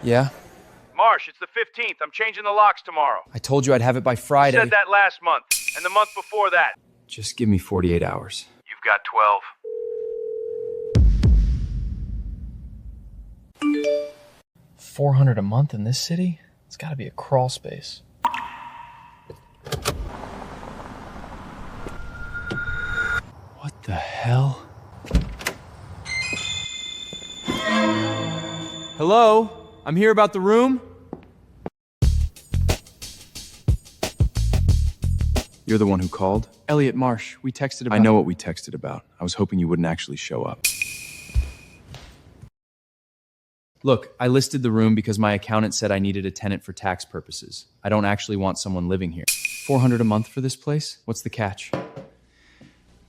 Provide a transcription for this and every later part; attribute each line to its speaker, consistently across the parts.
Speaker 1: Yeah?
Speaker 2: Marsh, it's the 15th. I'm changing the locks tomorrow.
Speaker 1: I told you I'd have it by Friday.
Speaker 2: You said that last month, and the month before that.
Speaker 1: Just give me 48 hours.
Speaker 2: You've got 12.
Speaker 3: $400 a month in this city? It's gotta be a crawl space.
Speaker 1: What the hell? Hello? I'm here about the room? You're the one who called?
Speaker 4: Elliot Marsh, we texted about...
Speaker 1: I know what we texted about. I was hoping you wouldn't actually show up. Look, I listed the room because my accountant said I needed a tenant for tax purposes. I don't actually want someone living here.
Speaker 4: $400 a month for this place?
Speaker 1: What's the catch?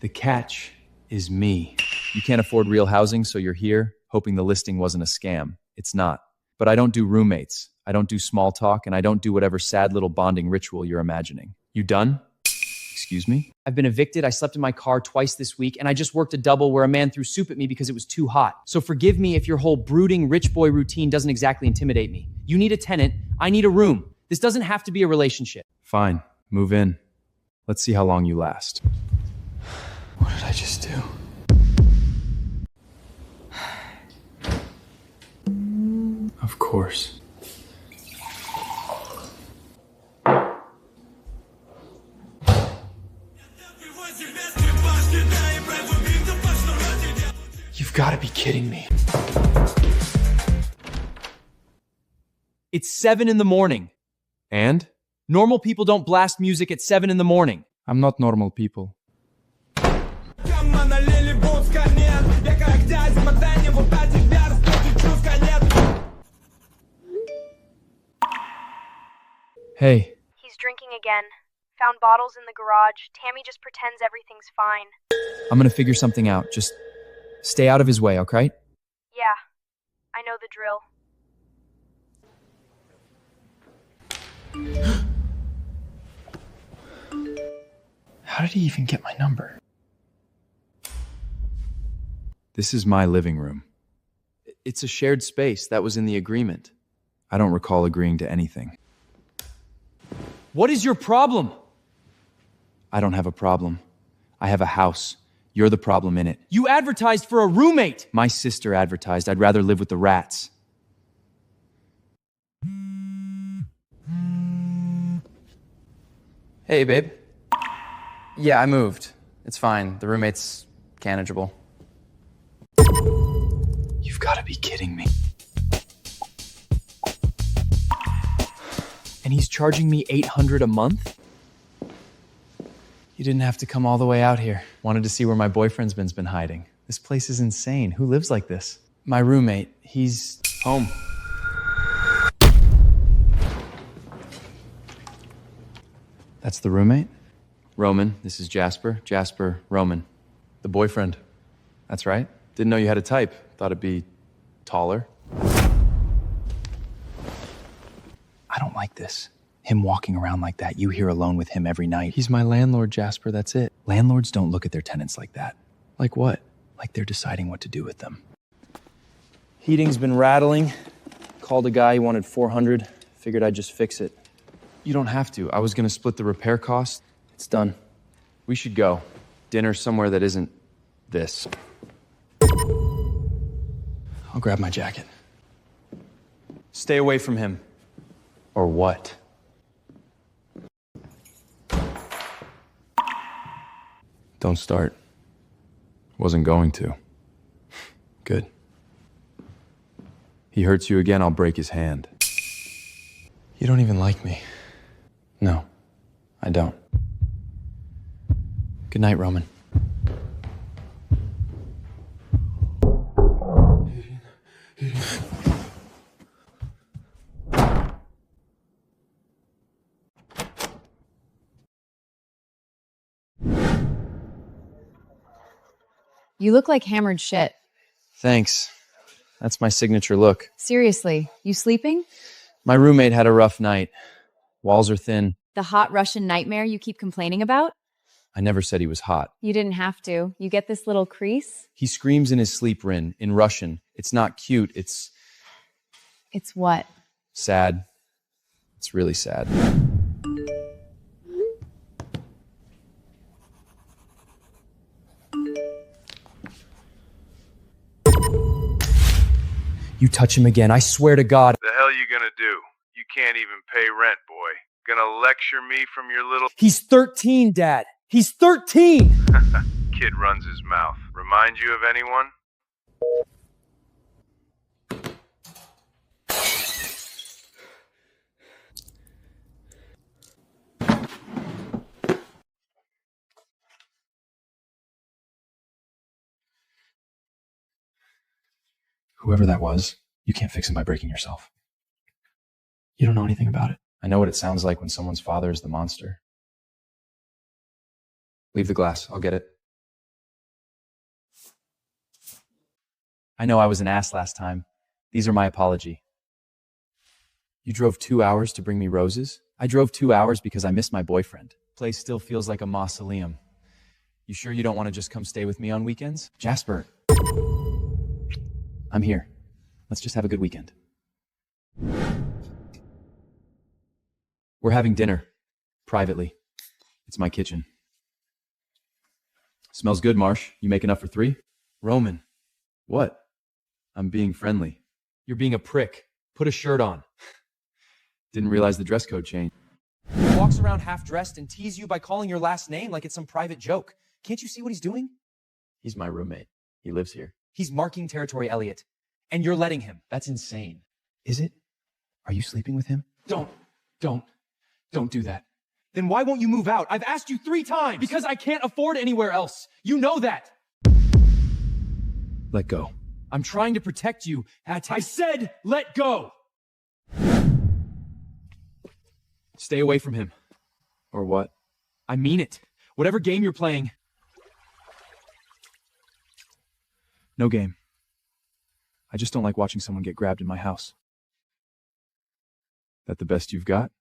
Speaker 1: The catch is me. You can't afford real housing, so you're here, hoping the listing wasn't a scam. It's not. But I don't do roommates. I don't do small talk, and I don't do whatever sad little bonding ritual you're imagining. You done? Excuse me?
Speaker 5: I've been evicted, I slept in my car twice this week, and I just worked a double where a man threw soup at me because it was too hot. So forgive me if your whole brooding rich boy routine doesn't exactly intimidate me. You need a tenant, I need a room. This doesn't have to be a relationship.
Speaker 1: Fine, move in. Let's see how long you last.
Speaker 4: What did I just do?
Speaker 1: Of course.
Speaker 4: You've got to be kidding me.
Speaker 5: It's 7 in the morning.
Speaker 1: And?
Speaker 5: Normal people don't blast music at 7 in the morning.
Speaker 1: I'm not normal people. Hey.
Speaker 6: He's drinking again. Found bottles in the garage. Tammy just pretends everything's fine.
Speaker 1: I'm gonna figure something out. Just stay out of his way, okay?
Speaker 6: Yeah, I know the drill.
Speaker 4: How did he even get my number?
Speaker 1: This is my living room. It's a shared space. That was in the agreement. I don't recall agreeing to anything.
Speaker 5: What is your problem?
Speaker 1: I don't have a problem. I have a house. You're the problem in it.
Speaker 5: You advertised for a roommate.
Speaker 1: My sister advertised I'd rather live with the rats.
Speaker 4: Hey, babe. Yeah, I moved. It's fine. The roommate's manageable.
Speaker 1: You've got to be kidding me.
Speaker 5: And he's charging me $800 a month?
Speaker 4: You didn't have to come all the way out here. Wanted to see where my boyfriend's been hiding. This place is insane. Who lives like this? My roommate. He's home. That's the roommate?
Speaker 1: Roman, this is Jasper. Jasper, Roman.
Speaker 4: The boyfriend. That's right.
Speaker 1: Didn't know you had a type. Thought it'd be taller. I don't like this. Him walking around like that. You here alone with him every night.
Speaker 4: He's my landlord, Jasper. That's it.
Speaker 1: Landlords don't look at their tenants like that.
Speaker 4: Like what?
Speaker 1: Like they're deciding what to do with them.
Speaker 5: Heating's been rattling. Called a guy, he wanted $400. Figured I'd just fix it.
Speaker 1: You don't have to. I was gonna split the repair cost.
Speaker 5: It's done.
Speaker 1: We should go. Dinner somewhere that isn't this.
Speaker 4: I'll grab my jacket.
Speaker 5: Stay away from him.
Speaker 1: Or what? Don't start. Wasn't going to. Good. He hurts you again, I'll break his hand.
Speaker 4: You don't even like me.
Speaker 1: No, I don't.
Speaker 4: Good night, Roman.
Speaker 7: You look like hammered shit.
Speaker 4: Thanks. That's my signature look.
Speaker 7: Seriously, you sleeping?
Speaker 4: My roommate had a rough night. Walls are thin.
Speaker 7: The hot Russian nightmare you keep complaining about?
Speaker 1: I never said he was hot.
Speaker 7: You didn't have to. You get this little crease?
Speaker 1: He screams in his sleep, Rin, in Russian. It's not cute, it's
Speaker 7: It's what?
Speaker 1: sad. It's really sad.
Speaker 5: You touch him again, I swear to God.
Speaker 2: The hell you gonna do? You can't even pay rent, boy. Gonna lecture me from your little
Speaker 5: He's 13, Dad. He's 13!
Speaker 2: kid runs his mouth. Remind you of anyone?
Speaker 4: Whoever that was, you can't fix him by breaking yourself. You don't know anything about it. I know what it sounds like when someone's father is the monster. Leave the glass. I'll get it.
Speaker 1: I know I was an ass last time. These are my apology. You drove 2 hours to bring me roses? I drove 2 hours because I missed my boyfriend. Place still feels like a mausoleum. You sure you don't want to just come stay with me on weekends?
Speaker 4: Jasper. I'm here. Let's just have a good weekend.
Speaker 1: We're having dinner. Privately. It's my kitchen. Smells good, Marsh. You make enough for 3?
Speaker 5: Roman,
Speaker 1: What? I'm being friendly.
Speaker 5: you're being a prick. Put a shirt on.
Speaker 1: Didn't realize the dress code changed.
Speaker 5: He walks around half-dressed and tease you by calling your last name like it's some private joke. Can't you see what he's doing?
Speaker 1: He's my roommate. He lives here.
Speaker 5: He's marking territory, Elliot. And you're letting him.
Speaker 4: That's insane. Is it? Are you sleeping with him?
Speaker 5: Don't do that. Then why won't you move out? I've asked you 3 times. Because I can't afford anywhere else. You know that.
Speaker 1: Let go.
Speaker 5: I'm trying to protect you. I said, let go. Stay away from him.
Speaker 1: Or what?
Speaker 5: I mean it. Whatever game you're playing.
Speaker 1: No game. I just don't like watching someone get grabbed in my house. That the best you've got?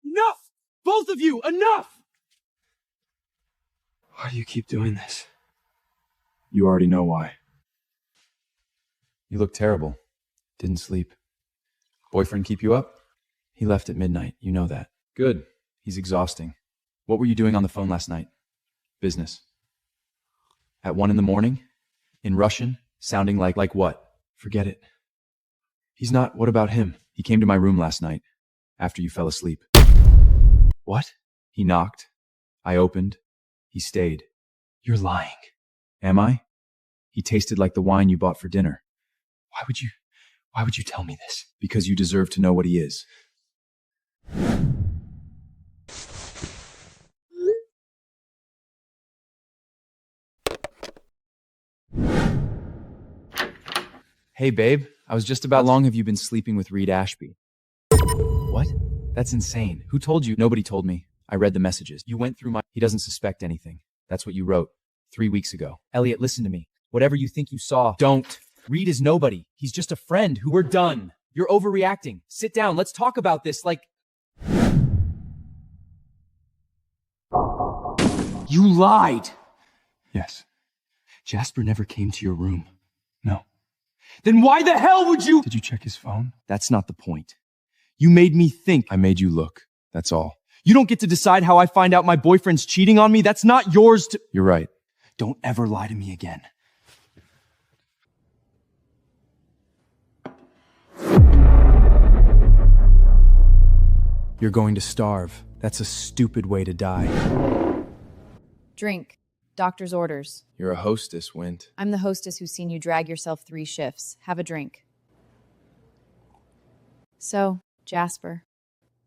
Speaker 5: Enough! Both of you, enough!
Speaker 4: Why do you keep doing this?
Speaker 1: You already know why. You look terrible. Didn't sleep. Boyfriend keep you up? He left at midnight. You know that. Good. He's exhausting. What were you doing on the phone last night? Business. At 1 in the morning? In Russian? Sounding like what? Forget it. He's not. What about him? He came to my room last night. After you fell asleep.
Speaker 4: What?
Speaker 1: He knocked. I opened. He stayed.
Speaker 4: You're lying.
Speaker 1: Am I? He tasted like the wine you bought for dinner.
Speaker 4: Why would you tell me this?
Speaker 1: Because you deserve to know what he is. Hey, babe. I was just about. How long have you been sleeping with Reed Ashby?
Speaker 4: What?
Speaker 1: That's insane. Who told you? Nobody told me. I read the messages. You went through my. He doesn't suspect anything. That's what you wrote 3 weeks ago.
Speaker 5: Elliot, listen to me. Whatever you think you saw, don't. Reed is nobody. He's just a friend who we're done. You're overreacting. Sit down. Let's talk about this like... You lied.
Speaker 4: Yes. Jasper never came to your room. No.
Speaker 5: Then why the hell would you...
Speaker 4: Did you check his phone?
Speaker 1: That's not the point.
Speaker 5: You made me think.
Speaker 1: I made you look. That's all.
Speaker 5: You don't get to decide how I find out my boyfriend's cheating on me. That's not yours to...
Speaker 1: You're right.
Speaker 4: Don't ever lie to me again.
Speaker 1: You're going to starve. That's a stupid way to die.
Speaker 7: Drink. Doctor's orders.
Speaker 1: You're a hostess, Wint.
Speaker 7: I'm the hostess who's seen you drag yourself 3 shifts. Have a drink. So, Jasper.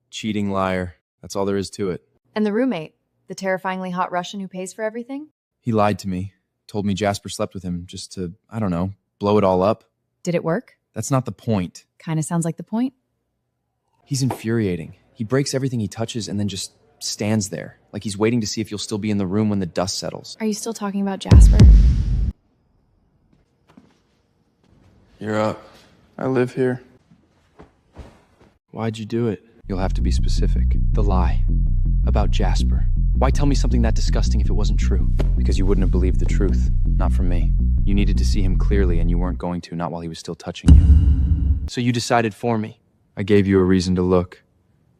Speaker 1: Cheating liar. That's all there is to it.
Speaker 7: And the roommate? The terrifyingly hot Russian who pays for everything?
Speaker 1: He lied to me. Told me Jasper slept with him just to, I don't know, blow it all up.
Speaker 7: Did it work?
Speaker 1: That's not the point.
Speaker 7: Kinda sounds like the point.
Speaker 1: He's infuriating. He breaks everything he touches and then just stands there, like he's waiting to see if you'll still be in the room when the dust settles.
Speaker 7: Are you still talking about Jasper?
Speaker 8: You're up. I live here.
Speaker 1: Why'd you do it? You'll have to be specific. The lie. About Jasper.
Speaker 5: Why tell me something that disgusting if it wasn't true?
Speaker 1: Because you wouldn't have believed the truth. Not from me. You needed to see him clearly, and you weren't going to, not while he was still touching you.
Speaker 5: So you decided for me.
Speaker 1: I gave you a reason to look.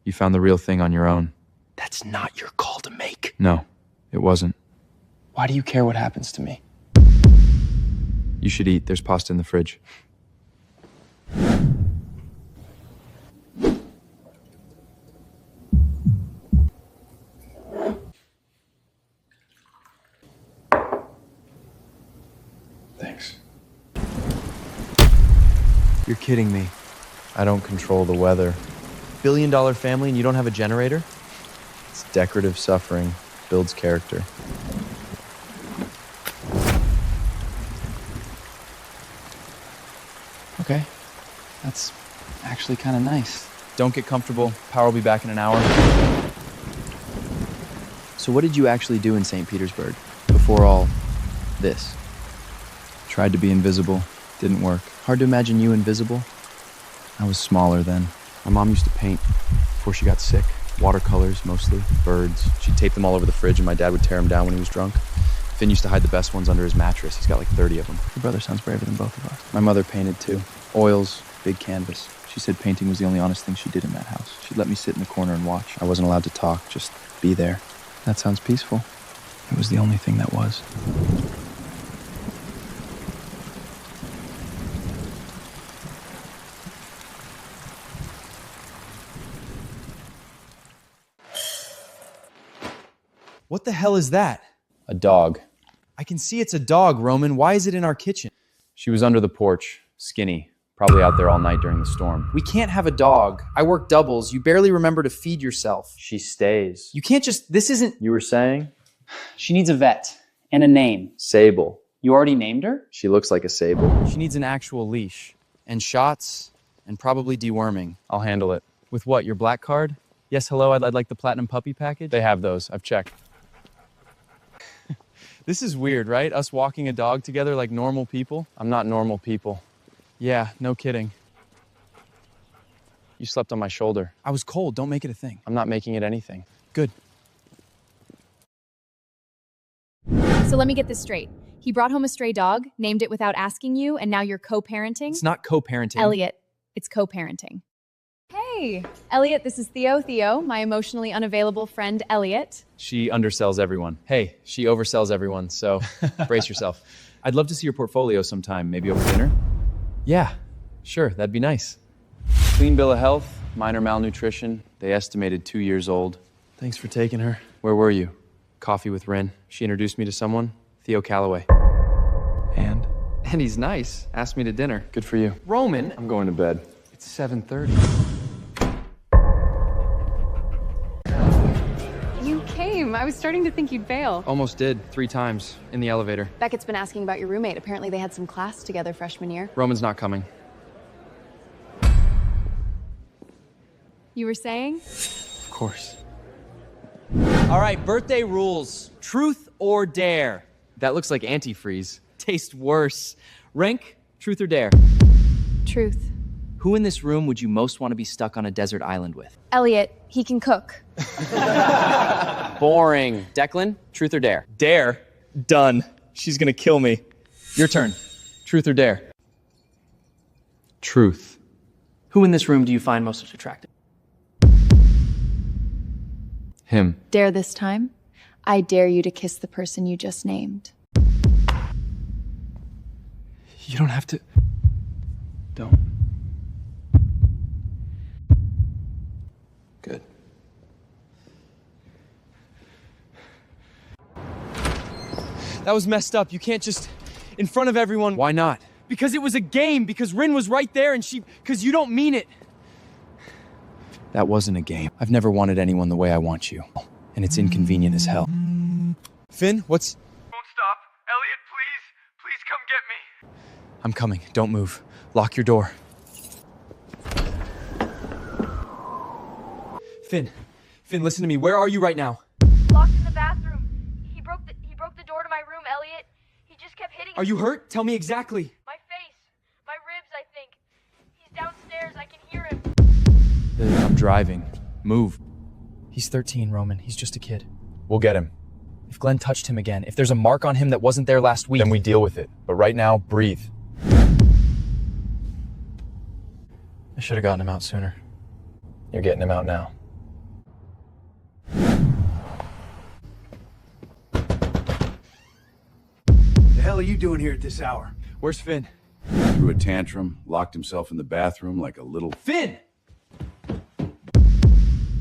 Speaker 1: You found the real thing on your own.
Speaker 5: That's not your call to make.
Speaker 1: No, it wasn't.
Speaker 3: Why do you care what happens to me?
Speaker 1: You should eat. There's pasta in the fridge.
Speaker 3: Thanks.
Speaker 1: You're kidding me. I don't control the weather.
Speaker 5: $1 billion family and you don't have a generator?
Speaker 1: It's decorative suffering. Builds character.
Speaker 3: Okay. That's actually kind of nice.
Speaker 4: Don't get comfortable. Power will be back in an hour.
Speaker 5: So what did you actually do in St. Petersburg before all this?
Speaker 1: Tried to be invisible. Didn't work.
Speaker 5: Hard to imagine you invisible.
Speaker 1: I was smaller then. My mom used to paint before she got sick. Watercolors, mostly. Birds. She'd tape them all over the fridge, and my dad would tear them down when he was drunk. Finn used to hide the best ones under his mattress. He's got like 30 of them.
Speaker 3: Your brother sounds braver than both of us.
Speaker 1: My mother painted too. Oils, big canvas. She said painting was the only honest thing she did in that house. She'd let me sit in the corner and watch. I wasn't allowed to talk, just be there.
Speaker 3: That sounds peaceful.
Speaker 1: It was the only thing that was.
Speaker 4: What the hell is that?
Speaker 1: A dog.
Speaker 4: I can see it's a dog, Roman. Why is it in our kitchen?
Speaker 1: She was under the porch, skinny, probably out there all night during the storm.
Speaker 5: We can't have a dog. I work doubles. You barely remember to feed yourself.
Speaker 1: She stays.
Speaker 5: You can't just, this isn't.
Speaker 1: You were saying?
Speaker 9: She needs a vet and a name.
Speaker 1: Sable.
Speaker 9: You already named her?
Speaker 1: She looks like a sable.
Speaker 4: She needs an actual leash. And shots, and probably deworming.
Speaker 1: I'll handle it.
Speaker 4: With what, your black card? Yes, hello, I'd like the platinum puppy package.
Speaker 1: They have those. I've checked.
Speaker 4: This is weird, right? Us walking a dog together like normal people.
Speaker 1: I'm not normal people.
Speaker 4: Yeah, no kidding.
Speaker 1: You slept on my shoulder.
Speaker 4: I was cold, don't make it a thing.
Speaker 1: I'm not making it anything.
Speaker 4: Good.
Speaker 7: So let me get this straight. He brought home a stray dog, named it without asking you, and now you're co-parenting?
Speaker 4: It's not co-parenting.
Speaker 7: Elliot, it's co-parenting. Hey, Elliot, this is Theo. Theo, my emotionally unavailable friend, Elliot.
Speaker 4: She undersells everyone. Hey, she oversells everyone, so brace yourself. I'd love to see your portfolio sometime, maybe over dinner. Yeah, sure, that'd be nice.
Speaker 1: Clean bill of health, minor malnutrition. They estimated 2 years old.
Speaker 4: Thanks for taking her.
Speaker 1: Where were you? Coffee with Rin. She introduced me to someone, Theo Calloway.
Speaker 4: And?
Speaker 1: And he's nice. Asked me to dinner. Good for you.
Speaker 5: Roman.
Speaker 1: I'm going to bed.
Speaker 5: It's 7:30.
Speaker 10: You came. I was starting to think you'd bail.
Speaker 5: Almost did, 3 times, in the elevator.
Speaker 10: Beckett's been asking about your roommate. Apparently they had some class together freshman year.
Speaker 5: Roman's not coming.
Speaker 7: You were saying?
Speaker 5: Of course.
Speaker 4: All right, birthday rules. Truth or dare?
Speaker 5: That looks like antifreeze. Tastes worse. Rank, truth or dare?
Speaker 7: Truth.
Speaker 5: Who in this room would you most want to be stuck on a desert island with?
Speaker 10: Elliot, he can cook.
Speaker 5: Boring. Declan, truth or dare?
Speaker 4: Dare? Done. She's gonna kill me.
Speaker 5: Your turn. Truth or dare?
Speaker 1: Truth.
Speaker 9: Who in this room do you find most attractive?
Speaker 1: Him.
Speaker 10: Dare this time? I dare you to kiss the person you just named.
Speaker 4: You don't have to.
Speaker 1: Don't. Good.
Speaker 4: That was messed up. You can't just, in front of everyone.
Speaker 5: Why not?
Speaker 4: Because it was a game, because Rin was right there and because you don't mean it.
Speaker 1: That wasn't a game. I've never wanted anyone the way I want you. And it's inconvenient as hell.
Speaker 4: Finn, what's...
Speaker 2: Won't stop. Elliot, please. Please come get me.
Speaker 4: I'm coming. Don't move. Lock your door. Finn, listen to me. Where are you right now?
Speaker 6: Locked in the bathroom. He broke the door to my room, Elliot. He just kept hitting
Speaker 4: Are you hurt? Tell me exactly.
Speaker 6: my face. My ribs, I think. He's downstairs. I can hear him.
Speaker 1: I'm driving. Move.
Speaker 4: He's 13, Roman. He's just a kid.
Speaker 1: We'll get him.
Speaker 4: If Glenn touched him again, if there's a mark on him that wasn't there last week...
Speaker 1: Then we deal with it. But right now, breathe.
Speaker 4: I should have gotten him out sooner.
Speaker 1: You're getting him out now.
Speaker 11: The hell are you doing here at this hour?
Speaker 4: Where's Finn?
Speaker 11: Threw a tantrum, locked himself in the bathroom like a little...
Speaker 4: Finn!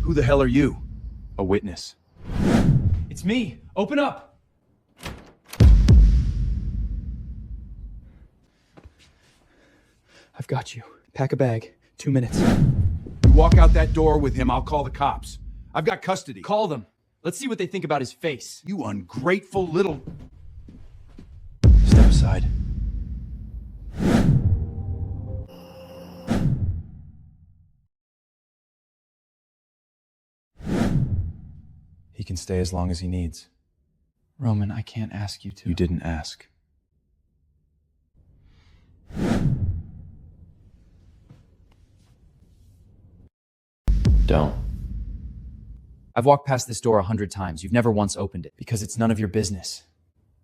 Speaker 11: Who the hell are you?
Speaker 1: A witness.
Speaker 4: It's me! Open up! I've got you. Pack a bag. 2 minutes.
Speaker 11: You walk out that door with him, I'll call the cops. I've got custody.
Speaker 4: Call them. Let's see what they think about his face.
Speaker 11: You ungrateful little...
Speaker 4: Step aside.
Speaker 1: He can stay as long as he needs.
Speaker 4: Roman, I can't ask you to.
Speaker 1: You didn't ask.
Speaker 8: Don't.
Speaker 5: I've walked past this door 100 times. You've never once opened it.
Speaker 4: Because it's none of your business.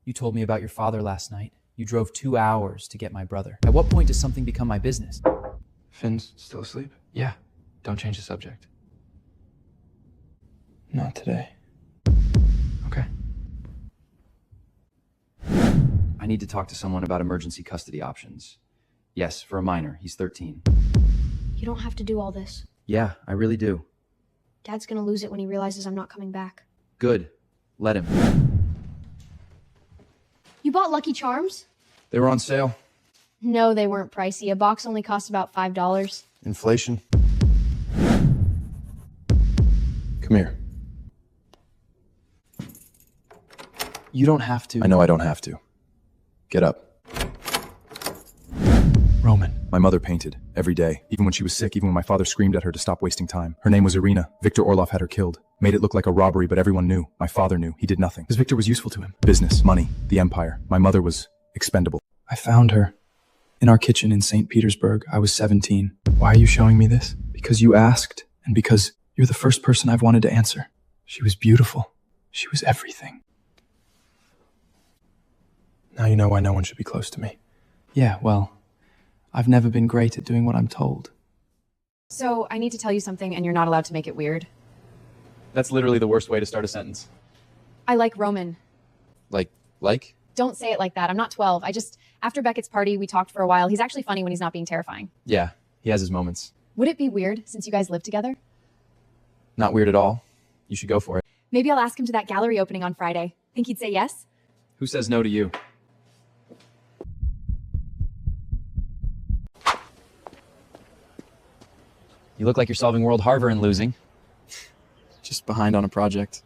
Speaker 4: You told me about your father last night. You drove 2 hours to get my brother.
Speaker 5: At what point does something become my business?
Speaker 8: Finn's still asleep?
Speaker 4: Yeah.
Speaker 8: Don't change the subject.
Speaker 4: Not today.
Speaker 8: Okay.
Speaker 5: I need to talk to someone about emergency custody options. Yes, for a minor. He's 13.
Speaker 6: You don't have to do all this.
Speaker 5: Yeah, I really do.
Speaker 6: Dad's gonna lose it when he realizes I'm not coming back.
Speaker 5: Good. Let him.
Speaker 6: You bought Lucky Charms?
Speaker 8: They were on sale.
Speaker 6: No, they weren't pricey. A box only cost about $5.
Speaker 8: Inflation. Come here.
Speaker 4: You don't have to.
Speaker 1: I know I don't have to. Get up.
Speaker 4: Roman.
Speaker 1: My mother painted every day, even when she was sick, even when my father screamed at her to stop wasting time. Her name was Irina. Victor Orlov had her killed. Made it look like a robbery, but everyone knew. My father knew. He did nothing. Because Victor was useful to him. Business, money, the empire. My mother was expendable.
Speaker 4: I found her in our kitchen in St. Petersburg. I was 17. Why are you showing me this? Because you asked, and because you're the first person I've wanted to answer. She was beautiful. She was everything. Now you know why no one should be close to me. Yeah, well, I've never been great at doing what I'm told.
Speaker 7: So, I need to tell you something, and you're not allowed to make it weird.
Speaker 4: That's literally the worst way to start a sentence.
Speaker 7: I like Roman.
Speaker 4: Like?
Speaker 7: Don't say it like that. I'm not 12. After Beckett's party, we talked for a while. He's actually funny when he's not being terrifying.
Speaker 4: Yeah, he has his moments.
Speaker 7: Would it be weird, since you guys live together?
Speaker 4: Not weird at all. You should go for it.
Speaker 7: Maybe I'll ask him to that gallery opening on Friday. Think he'd say yes?
Speaker 4: Who says no to you?
Speaker 5: You look like you're solving World Harvard and losing.
Speaker 4: Just behind on a project.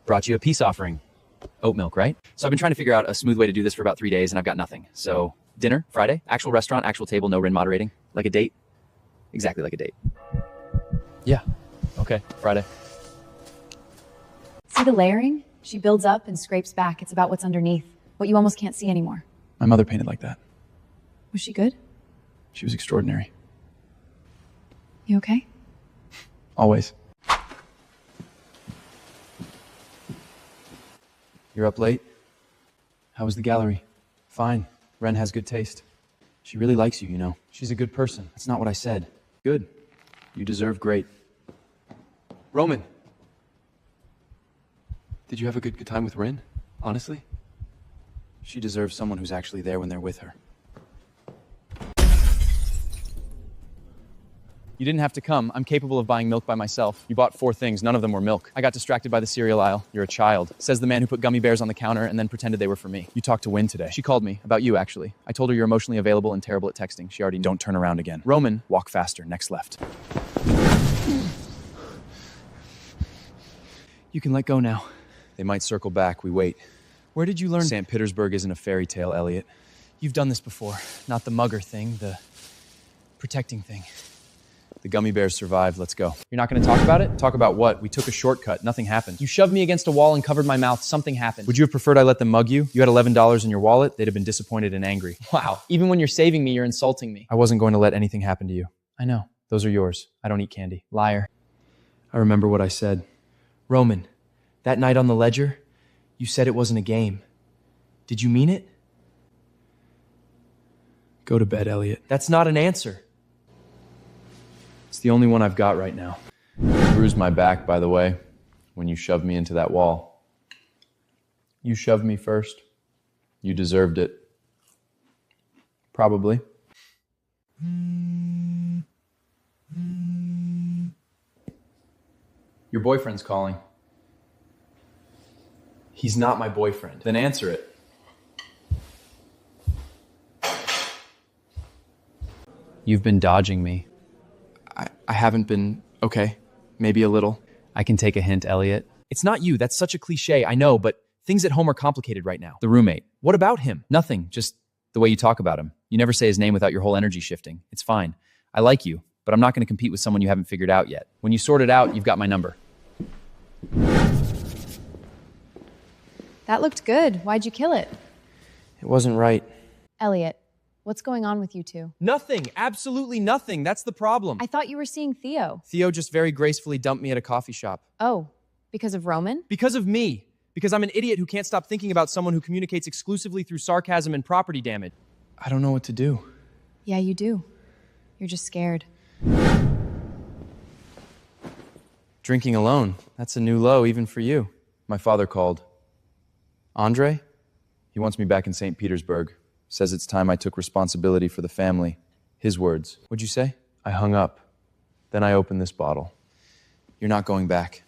Speaker 5: Brought you a peace offering. Oat milk, right? So I've been trying to figure out a smooth way to do this for about 3 days, and I've got nothing. So dinner, Friday, actual restaurant, actual table, no RIN moderating. Like a date. Exactly like a date.
Speaker 4: Yeah. Okay, Friday.
Speaker 7: See the layering? She builds up and scrapes back. It's about what's underneath, what you almost can't see anymore.
Speaker 4: My mother painted like that.
Speaker 7: Was she good?
Speaker 4: She was extraordinary.
Speaker 7: You okay?
Speaker 4: Always. You're up late? How was the gallery? Fine. Ren has good taste. She really likes you, you know. She's a good person. That's not what I said. Good. You deserve great. Roman! Did you have a good time with Ren? Honestly? She deserves someone who's actually there when they're with her. You didn't have to come. I'm capable of buying milk by myself. You bought 4 things. None of them were milk. I got distracted by the cereal aisle. You're a child. Says the man who put gummy bears on the counter and then pretended they were for me. You talked to Wynn today. She called me. About you, actually. I told her you're emotionally available and terrible at texting. She already knew.
Speaker 1: Don't turn around again.
Speaker 4: Roman,
Speaker 1: Walk faster. Next left.
Speaker 4: you can let go now.
Speaker 1: They might circle back. We wait.
Speaker 4: Where did you learn?
Speaker 1: St. Petersburg isn't a fairy tale, Elliot.
Speaker 4: You've done this before. Not the mugger thing, the protecting thing.
Speaker 1: The gummy bears survived. Let's go.
Speaker 4: You're not going to talk about it?
Speaker 1: Talk about what? We took a shortcut. Nothing happened.
Speaker 4: You shoved me against a wall and covered my mouth. Something happened.
Speaker 1: Would you have preferred I let them mug you? You had $11 in your wallet. They'd have been disappointed and angry.
Speaker 4: Wow. Even when you're saving me, you're insulting me.
Speaker 1: I wasn't going to let anything happen to you.
Speaker 4: I know.
Speaker 1: Those are yours. I don't eat candy.
Speaker 4: Liar.
Speaker 1: I remember what I said.
Speaker 4: Roman,
Speaker 5: That night on the ledger, you said it wasn't a game. Did you mean it?
Speaker 1: Go to bed, Elliot.
Speaker 5: That's not an answer.
Speaker 1: It's the only one I've got right now. You bruised my back, by the way, when you shoved me into that wall. You shoved me first. You deserved it. Probably. Your boyfriend's calling.
Speaker 5: He's not my boyfriend.
Speaker 1: Then answer it.
Speaker 5: You've been dodging me.
Speaker 3: I haven't been, okay, maybe a little.
Speaker 5: I can take a hint, Elliot. It's not you. That's such a cliche, I know, but things at home are complicated right now.
Speaker 1: The roommate.
Speaker 5: What about him?
Speaker 1: Nothing. Just the way you talk about him. You never say his name without your whole energy shifting. It's fine. I like you, but I'm not going to compete with someone you haven't figured out yet. When you sort it out, you've got my number.
Speaker 7: That looked good. Why'd you kill it?
Speaker 3: It wasn't right.
Speaker 7: Elliot, what's going on with you two?
Speaker 5: Nothing. Absolutely nothing. That's the problem.
Speaker 7: I thought you were seeing Theo.
Speaker 5: Theo just very gracefully dumped me at a coffee shop.
Speaker 7: Oh, because of Roman?
Speaker 5: Because of me. Because I'm an idiot who can't stop thinking about someone who communicates exclusively through sarcasm and property damage.
Speaker 3: I don't know what to do.
Speaker 7: Yeah, you do. You're just scared.
Speaker 5: Drinking alone. That's a new low, even for you.
Speaker 1: My father called.
Speaker 5: Andre?
Speaker 1: He wants me back in St. Petersburg. Says it's time I took responsibility for the family. His words.
Speaker 5: What'd you say?
Speaker 1: I hung up. Then I opened this bottle.
Speaker 5: You're not going back.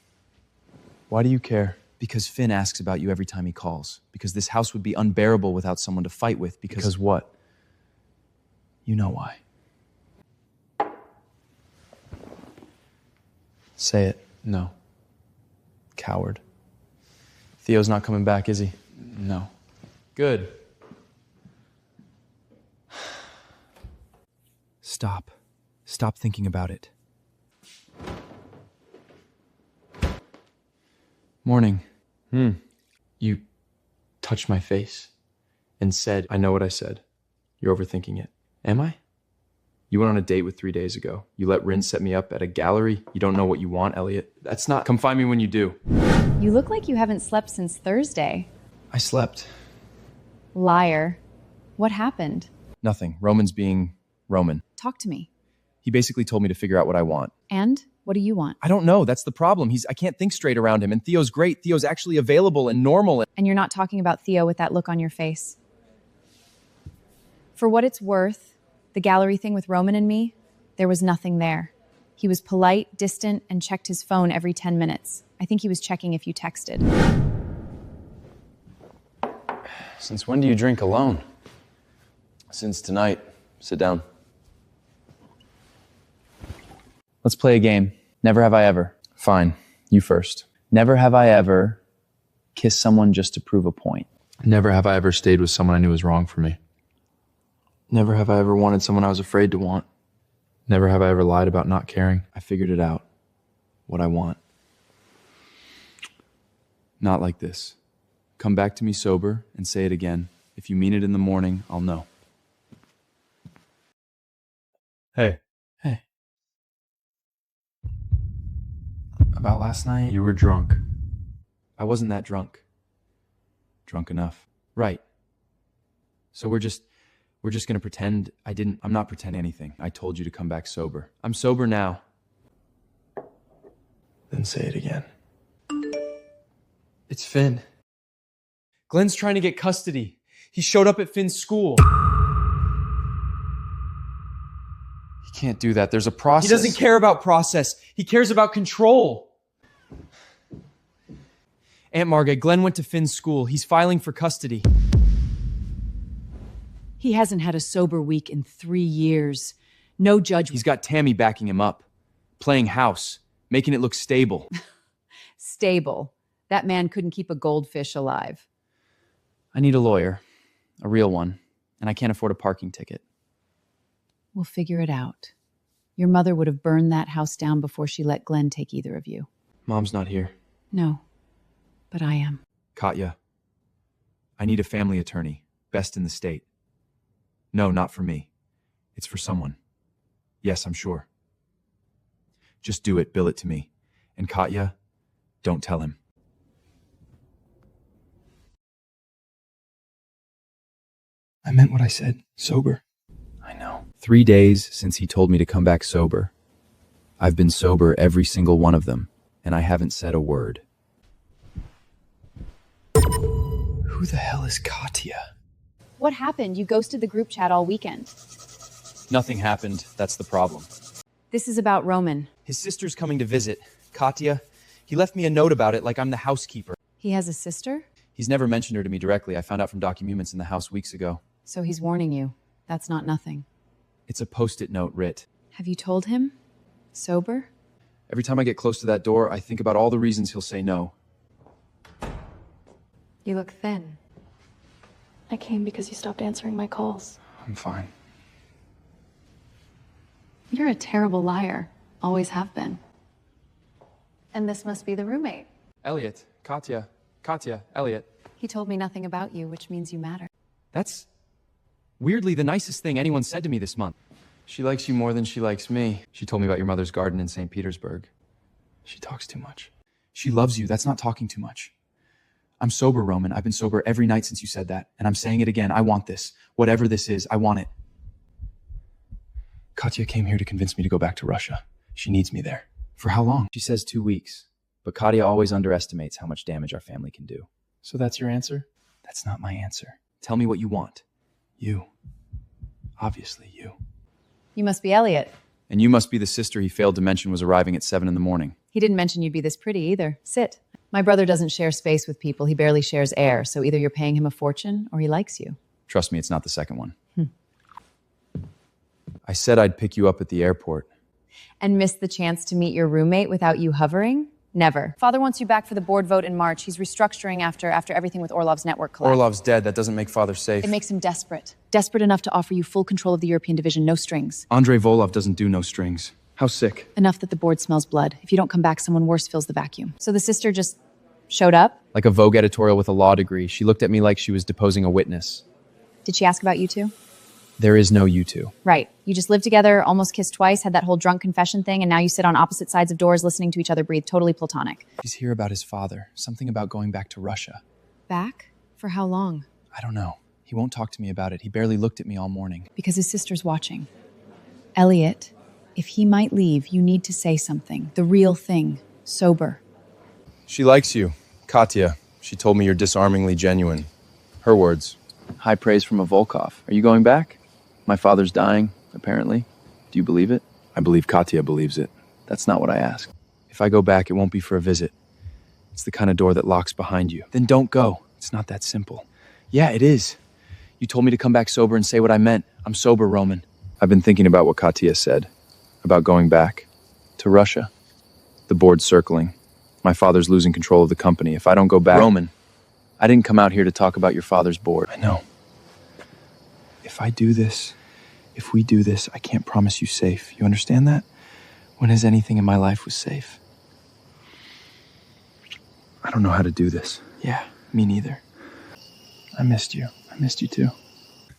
Speaker 1: Why do you care?
Speaker 5: Because Finn asks about you every time he calls. Because this house would be unbearable without someone to fight with.
Speaker 1: Because what?
Speaker 5: You know why.
Speaker 3: Say it.
Speaker 1: No.
Speaker 3: Coward.
Speaker 5: Theo's not coming back, is he?
Speaker 3: No.
Speaker 5: Good. Stop. Stop thinking about it.
Speaker 3: Morning.
Speaker 1: Hmm.
Speaker 3: You touched my face and said,
Speaker 1: I know what I said. You're overthinking it.
Speaker 3: am I?
Speaker 1: You went on a date with 3 days ago. You let Rin set me up at a gallery. You don't know what you want, Elliot.
Speaker 3: That's not...
Speaker 1: Come find me when you do.
Speaker 7: You look like you haven't slept since Thursday.
Speaker 3: I slept.
Speaker 7: Liar. What happened?
Speaker 1: Nothing. Roman's being Roman.
Speaker 7: Talk to me.
Speaker 1: He basically told me to figure out what I want.
Speaker 7: And what do you want?
Speaker 5: I don't know. That's the problem. I can't think straight around him. And Theo's great. Theo's actually available and normal.
Speaker 7: And you're not talking about Theo with that look on your face. For what it's worth, the gallery thing with Roman and me, there was nothing there. He was polite, distant, and checked his phone every 10 minutes. I think he was checking if you texted.
Speaker 1: Since when do you drink alone? Since tonight. Sit down. Let's play a game. Never have I ever. Fine. You first. Never have I ever kissed someone just to prove a point.
Speaker 3: Never have I ever stayed with someone I knew was wrong for me. Never have I ever wanted someone I was afraid to want. Never have I ever lied about not caring.
Speaker 1: I figured it out. What I want. Not like this. Come back to me sober and say it again. If you mean it in the morning, I'll know. Hey.
Speaker 3: Hey. About last night?
Speaker 1: You were drunk. I wasn't that drunk. Drunk enough.
Speaker 5: Right.
Speaker 1: So we're just gonna pretend I'm not pretending anything. I told you to come back sober.
Speaker 5: I'm sober now.
Speaker 3: Then say it again. It's Finn.
Speaker 5: Glenn's trying to get custody. He showed up at Finn's school.
Speaker 3: He can't do that. There's a process.
Speaker 5: He doesn't care about process. He cares about control. Aunt Marga, Glenn went to Finn's school. He's filing for custody.
Speaker 12: He hasn't had a sober week in 3 years. No judge.
Speaker 5: He's got Tammy backing him up, playing house, making it look stable.
Speaker 12: Stable. That man couldn't keep a goldfish alive.
Speaker 5: I need a lawyer, a real one, and I can't afford a parking ticket.
Speaker 12: We'll figure it out. Your mother would have burned that house down before she let Glenn take either of you.
Speaker 3: Mom's not here.
Speaker 12: No, but I am.
Speaker 1: Katya, I need a family attorney, best in the state. No, not for me. It's for someone. Yes, I'm sure. Just do it, bill it to me. And Katya, don't tell him.
Speaker 3: I meant what I said. Sober.
Speaker 1: I know. 3 days since he told me to come back sober. I've been sober every single one of them, and I haven't said a word.
Speaker 3: Who the hell is Katya?
Speaker 7: What happened? You ghosted the group chat all weekend.
Speaker 4: Nothing happened. That's the problem.
Speaker 7: This is about Roman.
Speaker 4: His sister's coming to visit. Katya. He left me a note about it like I'm the housekeeper.
Speaker 7: He has a sister?
Speaker 4: He's never mentioned her to me directly. I found out from documents in the house weeks ago.
Speaker 7: So he's warning you. That's not nothing.
Speaker 4: It's a post-it note writ.
Speaker 7: Have you told him? Sober?
Speaker 4: Every time I get close to that door, I think about all the reasons he'll say no.
Speaker 10: You look thin. I came because you stopped answering my calls.
Speaker 3: I'm fine.
Speaker 10: You're a terrible liar. Always have been. And this must be the roommate.
Speaker 4: Elliot. Katya. Katya. Elliot.
Speaker 7: He told me nothing about you, which means you matter.
Speaker 4: That's weirdly the nicest thing anyone said to me this month.
Speaker 3: She likes you more than she likes me.
Speaker 4: She told me about your mother's garden in St. Petersburg.
Speaker 3: She talks too much.
Speaker 4: She loves you. That's not talking too much. I'm sober, Roman. I've been sober every night since you said that. And I'm saying it again. I want this. Whatever this is, I want it. Katya came here to convince me to go back to Russia. She needs me there. For how long?
Speaker 1: She says 2 weeks, but Katya always underestimates how much damage our family can do.
Speaker 3: So that's your answer?
Speaker 1: That's not my answer.
Speaker 4: Tell me what you want.
Speaker 3: You. Obviously you.
Speaker 7: You must be Elliot.
Speaker 4: And you must be the sister he failed to mention was arriving at 7 in the morning.
Speaker 7: He didn't mention you'd be this pretty either. Sit. My brother doesn't share space with people. He barely shares air. So either you're paying him a fortune or he likes you.
Speaker 4: Trust me, it's not the second one. I said I'd pick you up at the airport.
Speaker 7: And miss the chance to meet your roommate without you hovering? Never. Father wants you back for the board vote in March. He's restructuring after everything with Orlov's network collapsed.
Speaker 4: Orlov's dead. That doesn't make Father safe.
Speaker 7: It makes him desperate. Desperate enough to offer you full control of the European division, no strings.
Speaker 4: Andrei Volov doesn't do no strings. How sick?
Speaker 7: Enough that the board smells blood. If you don't come back, someone worse fills the vacuum. So the sister just showed up?
Speaker 4: Like a Vogue editorial with a law degree. She looked at me like she was deposing a witness.
Speaker 7: Did she ask about you two?
Speaker 4: There is no you two.
Speaker 7: Right. You just lived together, almost kissed twice, had that whole drunk confession thing, and now you sit on opposite sides of doors listening to each other breathe, totally platonic.
Speaker 4: He's here about his father. Something about going back to Russia.
Speaker 7: Back? For how long?
Speaker 4: I don't know. He won't talk to me about it. He barely looked at me all morning.
Speaker 7: Because his sister's watching. Elliot, if he might leave, you need to say something. The real thing. Sober.
Speaker 4: She likes you. Katya. She told me you're disarmingly genuine. Her words.
Speaker 1: High praise from a Volkov. Are you going back? My father's dying, apparently. Do you believe it?
Speaker 4: I believe Katya believes it.
Speaker 1: That's not what I asked.
Speaker 4: If I go back, it won't be for a visit. It's the kind of door that locks behind you. Then don't go. It's not that simple. Yeah, it is. You told me to come back sober and say what I meant. I'm sober, Roman.
Speaker 1: I've been thinking about what Katya said. About going back. To Russia. The board's circling. My father's losing control of the company. If I don't go back...
Speaker 4: Roman.
Speaker 1: I didn't come out here to talk about your father's board.
Speaker 4: I know. If we do this, I can't promise you safe. You understand that? When has anything in my life was safe? I don't know how to do this.
Speaker 3: Yeah, me neither. I missed you. I missed you too.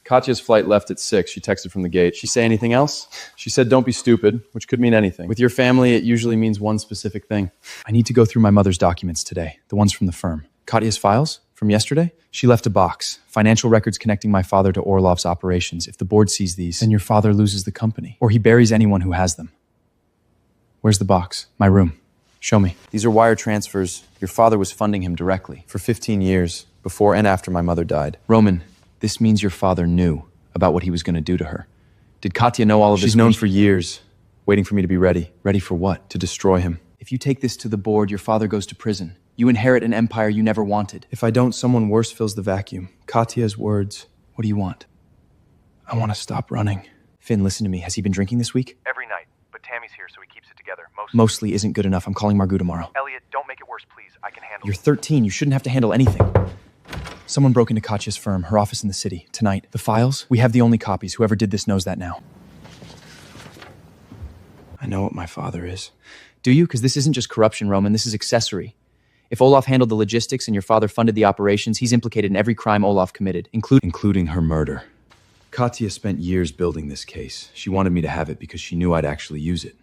Speaker 4: Katya's flight left at 6. She texted from the gate. She say anything else? She said, don't be stupid, which could mean anything. With your family, it usually means one specific thing. I need to go through my mother's documents today, the ones from the firm. Katya's files? From yesterday? She left a box. Financial records connecting my father to Orlov's operations. If the board sees these, then your father loses the company. Or he buries anyone who has them. Where's the box? My room. Show me. These are wire transfers. Your father was funding him directly for 15 years, before and after my mother died. Roman, this means your father knew about what he was going to do to her. Did Katya know all of this? She's known for years, waiting for me to be ready. Ready for what? To destroy him. If you take this to the board, your father goes to prison. You inherit an empire you never wanted. If I don't, someone worse fills the vacuum. Katya's words. What do you want? I want to stop running. Finn, listen to me. Has he been drinking this week?
Speaker 2: Every night, but Tammy's here, so he keeps it together.
Speaker 4: Mostly isn't good enough. I'm calling Margot tomorrow.
Speaker 2: Elliot, don't make it worse, please. I can handle
Speaker 4: You're 13. You shouldn't have to handle anything. Someone broke into Katya's firm, her office in the city, tonight. The files? We have the only copies. Whoever did this knows that now. I know what my father is. Do you? Because this isn't just corruption, Roman. This is accessory. If Olaf handled the logistics and your father funded the operations, he's implicated in every crime Olaf committed, including her murder. Katya spent years building this case. She wanted me to have it because she knew I'd actually use it.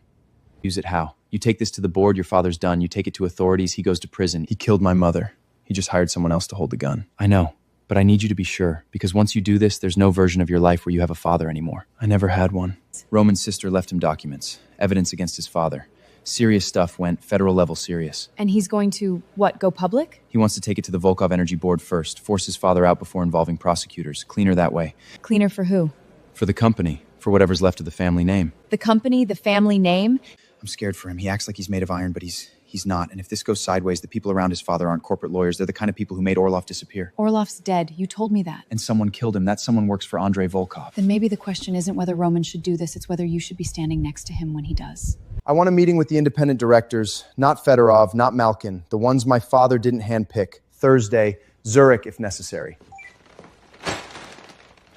Speaker 4: Use it how? You take this to the board, your father's done. You take it to authorities, he goes to prison. He killed my mother. He just hired someone else to hold the gun. I know. But I need you to be sure, because once you do this, there's no version of your life where you have a father anymore. I never had one. Roman's sister left him documents, evidence against his father. Serious stuff went federal level serious.
Speaker 7: And he's going to, what, go public?
Speaker 4: He wants to take it to the Volkov Energy Board first, force his father out before involving prosecutors. Cleaner that way.
Speaker 7: Cleaner for who?
Speaker 4: For the company, for whatever's left of the family name.
Speaker 7: The company, the family name?
Speaker 13: I'm scared for him. He acts like he's made of iron, but he's not. And if this goes sideways, the people around his father aren't corporate lawyers. They're the kind of people who made Orlov disappear.
Speaker 7: Orlov's dead. You told me that.
Speaker 13: And someone killed him. That someone works for Andrei Volkov.
Speaker 7: Then maybe the question isn't whether Roman should do this, it's whether you should be standing next to him when he does.
Speaker 1: I want a meeting with the independent directors, not Fedorov, not Malkin, the ones my father didn't handpick. Thursday, Zurich if necessary.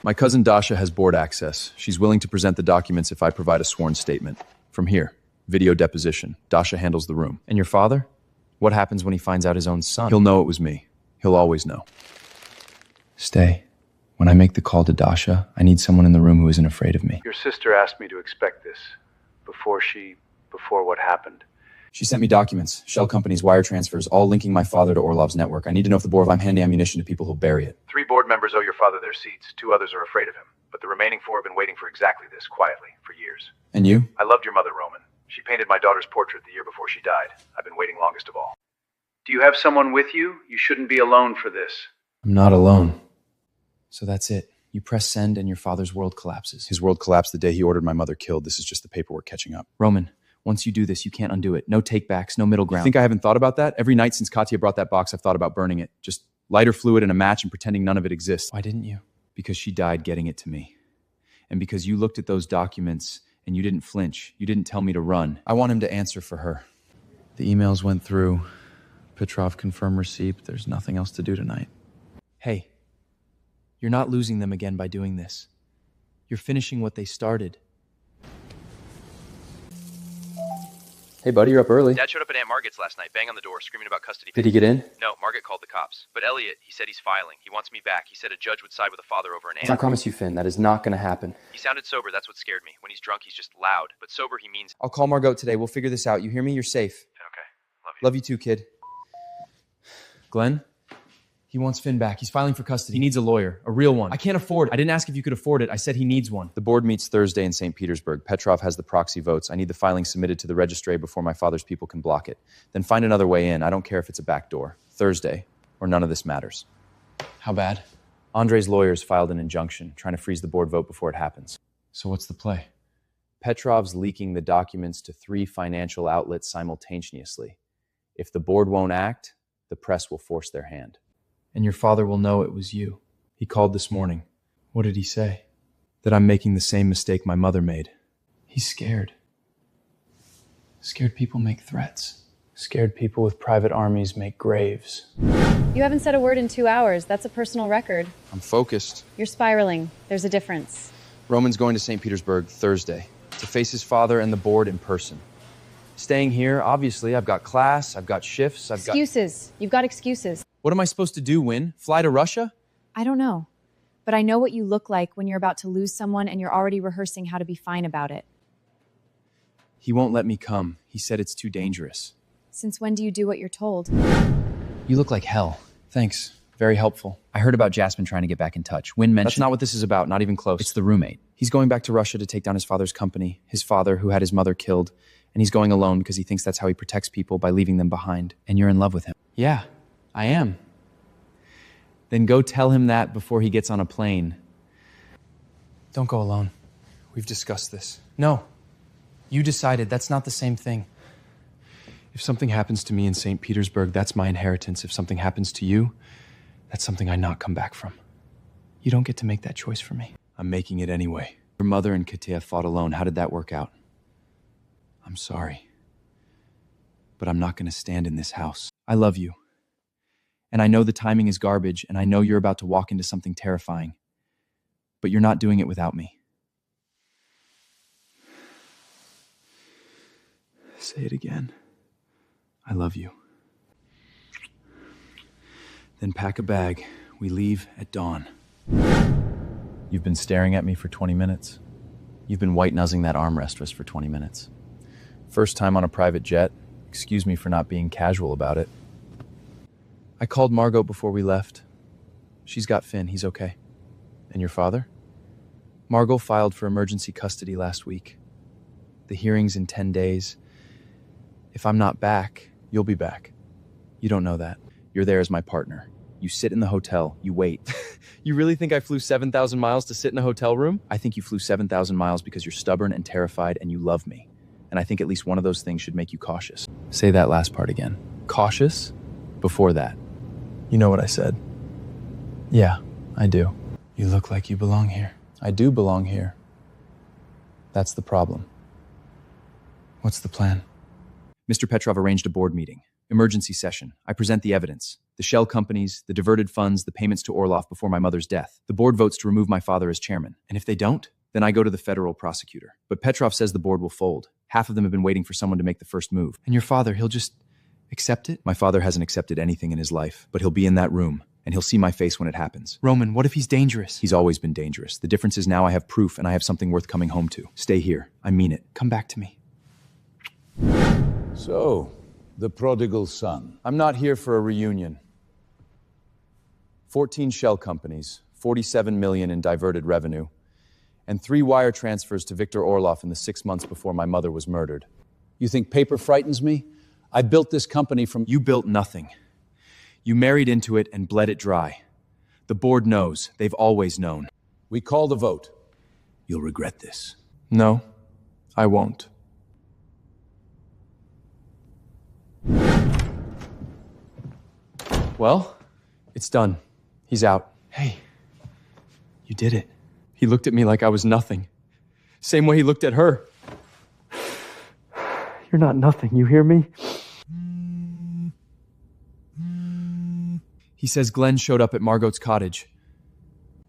Speaker 4: My cousin Dasha has board access. She's willing to present the documents if I provide a sworn statement. From here, video deposition. Dasha handles the room. And your father? What happens when he finds out his own son? He'll know it was me. He'll always know. Stay. When I make the call to Dasha, I need someone in the room who isn't afraid of me.
Speaker 2: Your sister asked me to expect this before what happened.
Speaker 4: She sent me documents, shell companies, wire transfers, all linking my father to Orlov's network. I need to know if the board I'm handing ammunition to people who'll bury it.
Speaker 2: 3 board members owe your father their seats. 2 others are afraid of him. But the remaining 4 have been waiting for exactly this, quietly, for years.
Speaker 4: And you?
Speaker 2: I loved your mother, Roman. She painted my daughter's portrait the year before she died. I've been waiting longest of all. Do you have someone with you? You shouldn't be alone for this.
Speaker 4: I'm not alone. So that's it. You press send and your father's world collapses. His world collapsed the day he ordered my mother killed. This is just the paperwork catching up. Roman, once you do this, you can't undo it. No takebacks, no middle ground. You think I haven't thought about that? Every night since Katya brought that box, I've thought about burning it. Just lighter fluid and a match and pretending none of it exists. Why didn't you? Because she died getting it to me. And because you looked at those documents and you didn't flinch. You didn't tell me to run. I want him to answer for her. The emails went through. Petrov confirmed receipt. There's nothing else to do tonight. Hey, you're not losing them again by doing this. You're finishing what they started. Hey, buddy, you're up early.
Speaker 14: Dad showed up at Aunt Margaret's last night, bang on the door, screaming about custody.
Speaker 4: Did he get in?
Speaker 14: No, Margaret called the cops. But Elliot, he said he's filing. He wants me back. He said a judge would side with the father over an aunt.
Speaker 4: I promise you, Finn, that is not going to happen.
Speaker 14: He sounded sober. That's what scared me. When he's drunk, he's just loud. But sober, he means...
Speaker 4: I'll call Margot today. We'll figure this out. You hear me? You're safe.
Speaker 14: Okay. Love you.
Speaker 4: Love you too, kid. Glenn? He wants Finn back. He's filing for custody. He needs a lawyer, a real one. I can't afford it. I didn't ask if you could afford it. I said he needs one. The board meets Thursday in St. Petersburg. Petrov has the proxy votes. I need the filing submitted to the registry before my father's people can block it. Then find another way in. I don't care if it's a back door. Thursday, or none of this matters. How bad? Andrei's lawyers filed an injunction, trying to freeze the board vote before it happens. So what's the play? Petrov's leaking the documents to 3 financial outlets simultaneously. If the board won't act, the press will force their hand. And your father will know it was you. He called this morning. What did he say? That I'm making the same mistake my mother made. He's scared. Scared people make threats. Scared people with private armies make graves.
Speaker 7: You haven't said a word in 2 hours. That's a personal record.
Speaker 4: I'm focused.
Speaker 7: You're spiraling. There's a difference.
Speaker 4: Roman's going to St. Petersburg Thursday to face his father and the board in person. Staying here, obviously, I've got class, I've got shifts,
Speaker 7: Excuses. You've got excuses.
Speaker 4: What am I supposed to do, Win? Fly to Russia?
Speaker 7: I don't know. But I know what you look like when you're about to lose someone and you're already rehearsing how to be fine about it.
Speaker 4: He won't let me come. He said it's too dangerous.
Speaker 7: Since when do you do what you're told?
Speaker 4: You look like hell. Thanks. Very helpful.
Speaker 13: I heard about Jasmine trying to get back in touch. Wynn mentioned...
Speaker 4: That's not what this is about, not even close.
Speaker 13: It's the roommate.
Speaker 4: He's going back to Russia to take down his father's company, his father who had his mother killed, and he's going alone because he thinks that's how he protects people, by leaving them behind.
Speaker 13: And you're in love with him.
Speaker 4: Yeah, I am. Then go tell him that before he gets on a plane. Don't go alone. We've discussed this. No. You decided. That's not the same thing. If something happens to me in St. Petersburg, that's my inheritance. If something happens to you, that's something I not come back from. You don't get to make that choice for me. I'm making it anyway. Your mother and Katia fought alone. How did that work out? I'm sorry. But I'm not going to stand in this house. I love you. And I know the timing is garbage, and I know you're about to walk into something terrifying. But you're not doing it without me. Say it again. I love you. Then pack a bag. We leave at dawn. You've been staring at me for 20 minutes. You've been white-nosing that armrest for 20 minutes. First time on a private jet. Excuse me for not being casual about it. I called Margot before we left. She's got Finn. He's okay. And your father? Margot filed for emergency custody last week. The hearing's in 10 days. If I'm not back, you'll be back. You don't know that. You're there as my partner. You sit in the hotel. You wait. You really think I flew 7,000 miles to sit in a hotel room? I think you flew 7,000 miles because you're stubborn and terrified and you love me. And I think at least one of those things should make you cautious. Say that last part again. Cautious? Before that. You know what I said. Yeah, I do. You look like you belong here. I do belong here. That's the problem. What's the plan? Mr. Petrov arranged a board meeting. Emergency session. I present the evidence. The shell companies, the diverted funds, the payments to Orlov before my mother's death. The board votes to remove my father as chairman. And if they don't, then I go to the federal prosecutor. But Petrov says the board will fold. Half of them have been waiting for someone to make the first move. And your father, he'll just accept it? My father hasn't accepted anything in his life, but he'll be in that room, and he'll see my face when it happens.
Speaker 5: Roman, what if he's dangerous?
Speaker 4: He's always been dangerous. The difference is now I have proof, and I have something worth coming home to. Stay here. I mean it. Come back to me.
Speaker 11: So, the prodigal son.
Speaker 4: I'm not here for a reunion. 14 shell companies, 47 million in diverted revenue, and 3 wire transfers to Viktor Orlov in the 6 months before my mother was murdered.
Speaker 11: You think paper frightens me? I built this company from...
Speaker 4: You built nothing. You married into it and bled it dry. The board knows. They've always known.
Speaker 11: We call the vote. You'll regret this.
Speaker 4: No, I won't. Well, it's done. He's out. Hey, you did it. He looked at me like I was nothing. Same way he looked at her. You're not nothing, you hear me? He says Glenn showed up at Margot's cottage.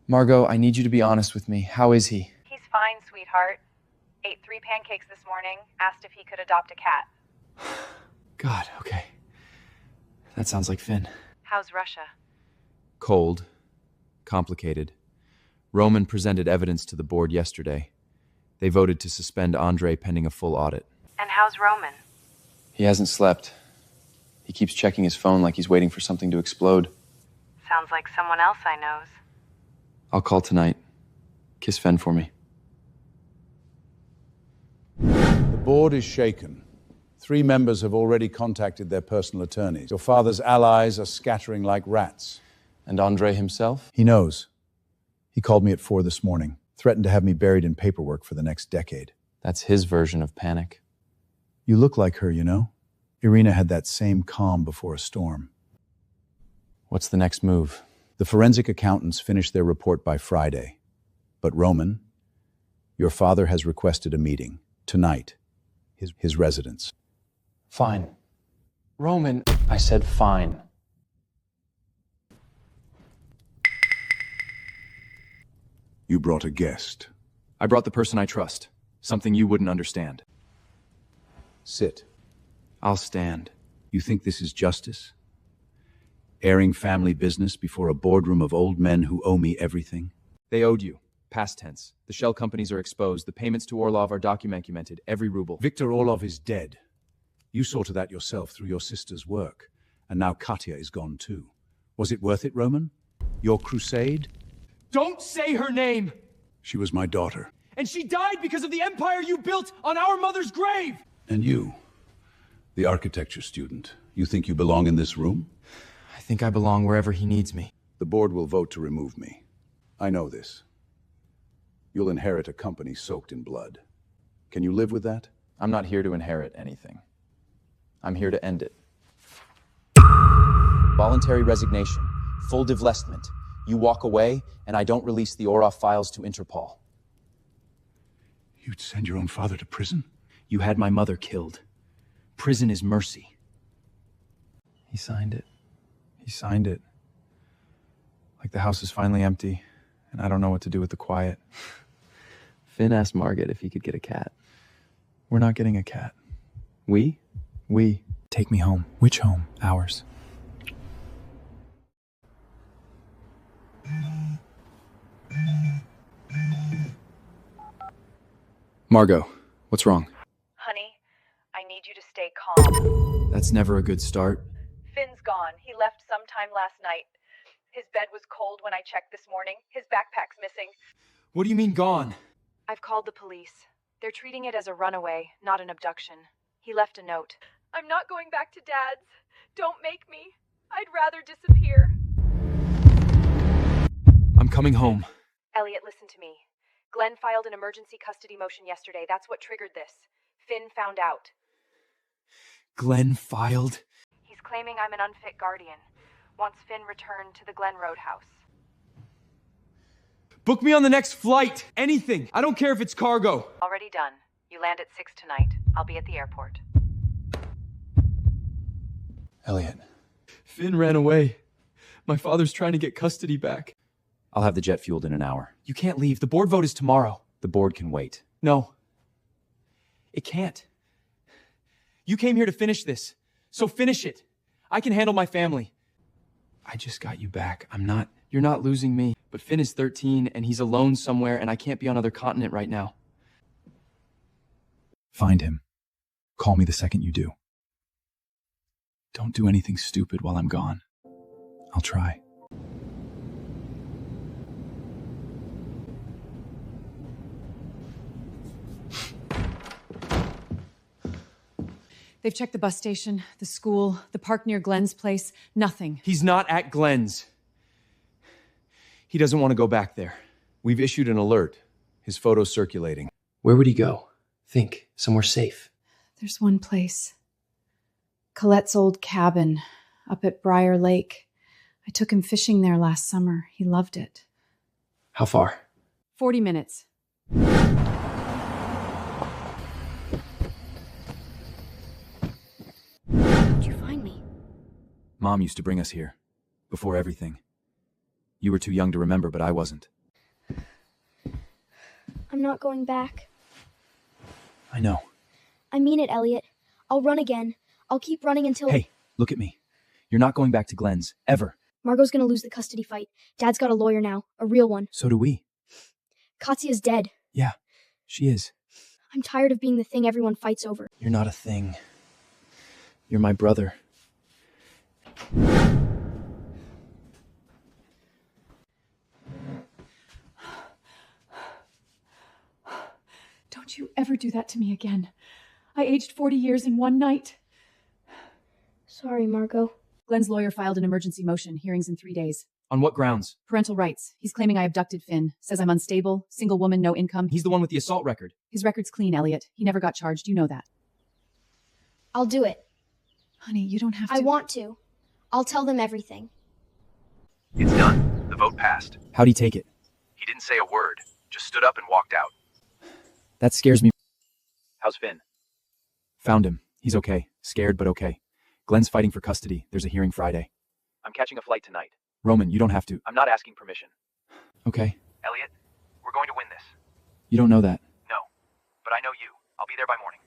Speaker 4: Margot, I need you to be honest with me. How is he?
Speaker 15: He's fine, sweetheart. Ate 3 pancakes this morning, asked if he could adopt a cat.
Speaker 4: God, okay. That sounds like Finn.
Speaker 15: How's Russia?
Speaker 4: Cold. Complicated. Roman presented evidence to the board yesterday. They voted to suspend Andre pending a full audit.
Speaker 15: And how's Roman?
Speaker 4: He hasn't slept. He keeps checking his phone like he's waiting for something to explode.
Speaker 15: Sounds like someone else I knows.
Speaker 4: I'll call tonight. Kiss Fen for me.
Speaker 11: The board is shaken. 3 members have already contacted their personal attorneys. Your father's allies are scattering like rats.
Speaker 4: And Andre himself?
Speaker 11: He knows. He called me at 4 this morning, threatened to have me buried in paperwork for the next decade.
Speaker 4: That's his version of panic.
Speaker 11: You look like her, you know? Irina had that same calm before a storm.
Speaker 4: What's the next move?
Speaker 11: The forensic accountants finished their report by Friday. But Roman, your father has requested a meeting, tonight, his residence.
Speaker 4: Fine. Roman, I said fine.
Speaker 11: You brought a guest.
Speaker 4: I brought the person I trust. Something you wouldn't understand.
Speaker 11: Sit.
Speaker 4: I'll stand.
Speaker 11: You think this is justice? Airing family business before a boardroom of old men who owe me everything?
Speaker 4: They owed you. Past tense. The shell companies are exposed. The payments to Orlov are documented. Every ruble.
Speaker 11: Viktor Orlov is dead. You saw to that yourself through your sister's work. And now Katya is gone too. Was it worth it, Roman? Your crusade?
Speaker 5: Don't say her name!
Speaker 11: She was my daughter.
Speaker 5: And she died because of the empire you built on our mother's grave!
Speaker 11: And you, the architecture student, you think you belong in this room?
Speaker 4: I think I belong wherever he needs me.
Speaker 11: The board will vote to remove me. I know this. You'll inherit a company soaked in blood. Can you live with that?
Speaker 4: I'm not here to inherit anything. I'm here to end it. Voluntary resignation. Full divestment. You walk away, and I don't release the Orlov files to Interpol.
Speaker 11: You'd send your own father to prison?
Speaker 4: You had my mother killed. Prison is mercy. He signed it. He signed it. Like the house is finally empty, and I don't know what to do with the quiet. Finn asked Margaret if he could get a cat. We're not getting a cat. We? We. Take me home. Which home? Ours. Margot, what's wrong?
Speaker 15: Honey, I need you to stay calm.
Speaker 4: That's never a good start.
Speaker 15: Finn's gone. He left sometime last night. His bed was cold when I checked this morning. His backpack's missing.
Speaker 5: What do you mean gone?
Speaker 6: I've called the police. They're treating it as a runaway, not an abduction. He left a note.
Speaker 15: I'm not going back to Dad's. Don't make me. I'd rather disappear.
Speaker 5: I'm coming home.
Speaker 6: Elliot, listen to me. Glenn filed an emergency custody motion yesterday. That's what triggered this. Finn found out.
Speaker 5: Glenn filed?
Speaker 6: He's claiming I'm an unfit guardian. Wants Finn returned to the Glen Road house.
Speaker 5: Book me on the next flight. Anything. I don't care if it's cargo.
Speaker 15: Already done. You land at 6 tonight. I'll be at the airport.
Speaker 11: Elliot.
Speaker 5: Finn ran away. My father's trying to get custody back.
Speaker 1: I'll have the jet fueled in an hour.
Speaker 5: You can't leave. The board vote is tomorrow.
Speaker 1: The board can wait.
Speaker 5: No. It can't. You came here to finish this. So finish it. I can handle my family. I just got you back. You're not losing me. But Finn is 13 and he's alone somewhere and I can't be on another continent right now.
Speaker 11: Find him. Call me the second you do. Don't do anything stupid while I'm gone. I'll try.
Speaker 12: They've checked the bus station, the school, the park near Glenn's place. Nothing.
Speaker 5: He's not at Glenn's. He doesn't want to go back there.
Speaker 1: We've issued an alert. His photo's circulating.
Speaker 9: Where would he go? Think. Somewhere safe.
Speaker 12: There's one place. Colette's old cabin up at Briar Lake. I took him fishing there last summer. He loved it.
Speaker 9: How far?
Speaker 12: 40 minutes.
Speaker 6: How'd you find me?
Speaker 1: Mom used to bring us here. Before everything. You were too young to remember, but I wasn't.
Speaker 16: I'm not going back.
Speaker 1: I know.
Speaker 16: I mean it, Elliot. I'll run again. I'll keep running until...
Speaker 1: Hey, look at me. You're not going back to Glenn's, ever.
Speaker 16: Margot's gonna lose the custody fight. Dad's got a lawyer now, a real one.
Speaker 1: So do we.
Speaker 16: Katya's dead.
Speaker 1: Yeah, she is.
Speaker 16: I'm tired of being the thing everyone fights over.
Speaker 5: You're not a thing. You're my brother.
Speaker 12: Don't you ever do that to me again. I aged 40 years in one night.
Speaker 16: Sorry, Margot.
Speaker 12: Glenn's lawyer filed an emergency motion, hearings in 3 days.
Speaker 5: On what grounds?
Speaker 12: Parental rights. He's claiming I abducted Finn. Says I'm unstable, single woman, no income.
Speaker 5: He's the one with the assault record.
Speaker 12: His record's clean, Elliot. He never got charged. You know that.
Speaker 16: I'll do it.
Speaker 12: Honey, you don't have to.
Speaker 16: I want to. I'll tell them everything.
Speaker 2: It's done. The vote passed.
Speaker 5: How'd he take it?
Speaker 2: He didn't say a word. Just stood up and walked out.
Speaker 5: That scares me.
Speaker 2: How's Finn?
Speaker 1: Found him. He's okay. Scared, but okay. Glenn's fighting for custody. There's a hearing Friday.
Speaker 2: I'm catching a flight tonight.
Speaker 1: Roman, you don't have to.
Speaker 2: I'm not asking permission.
Speaker 1: Okay.
Speaker 2: Elliot, we're going to win this.
Speaker 1: You don't know that.
Speaker 2: No. But I know you. I'll be there by morning.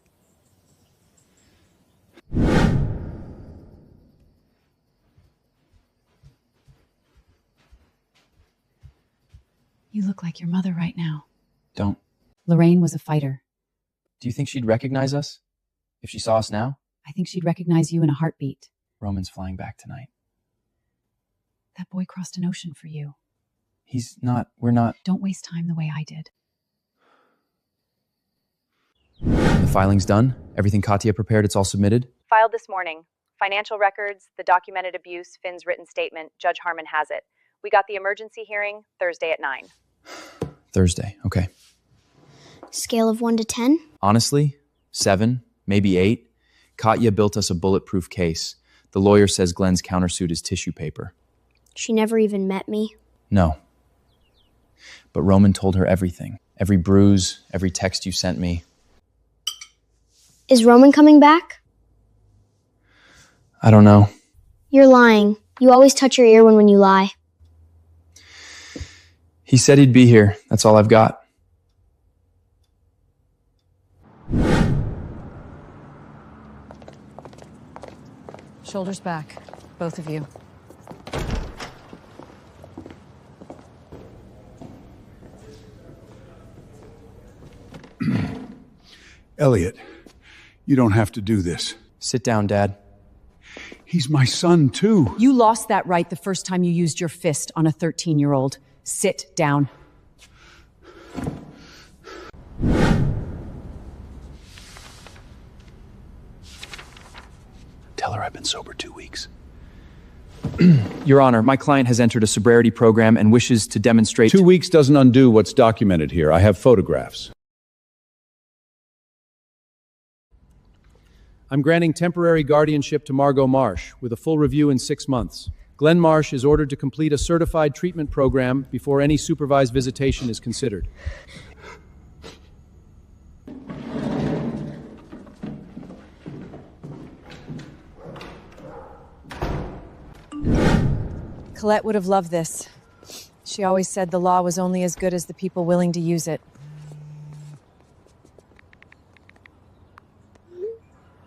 Speaker 12: You look like your mother right now.
Speaker 5: Don't.
Speaker 12: Lorraine was a fighter.
Speaker 5: Do you think she'd recognize us? If she saw us now?
Speaker 12: I think she'd recognize you in a heartbeat.
Speaker 5: Roman's flying back tonight.
Speaker 12: That boy crossed an ocean for you.
Speaker 5: We're not.
Speaker 12: Don't waste time the way I did.
Speaker 1: The filing's done. Everything Katya prepared, it's all submitted.
Speaker 15: Filed this morning. Financial records, the documented abuse, Finn's written statement. Judge Harmon has it. We got the emergency hearing Thursday at 9.
Speaker 1: Thursday, okay.
Speaker 16: Scale of 1 to 10?
Speaker 1: Honestly, 7, maybe 8. Katya built us a bulletproof case. The lawyer says Glenn's countersuit is tissue paper.
Speaker 16: She never even met me.
Speaker 1: No. But Roman told her everything. Every bruise, every text you sent me.
Speaker 16: Is Roman coming back?
Speaker 1: I don't know.
Speaker 16: You're lying. You always touch your ear when you lie.
Speaker 1: He said he'd be here. That's all I've got.
Speaker 12: Shoulders back, both of you.
Speaker 11: Elliot, you don't have to do this.
Speaker 5: Sit down, Dad.
Speaker 11: He's my son, too.
Speaker 7: You lost that right the first time you used your fist on a 13-year-old. Sit down.
Speaker 11: Tell her I've been sober 2 weeks.
Speaker 4: Your Honor, my client has entered a sobriety program and wishes to demonstrate—
Speaker 11: 2 weeks doesn't undo what's documented here. I have photographs.
Speaker 4: I'm granting temporary guardianship to Margot Marsh with a full review in 6 months. Glenn Marsh is ordered to complete a certified treatment program before any supervised visitation is considered.
Speaker 7: Colette would have loved this. She always said the law was only as good as the people willing to use it.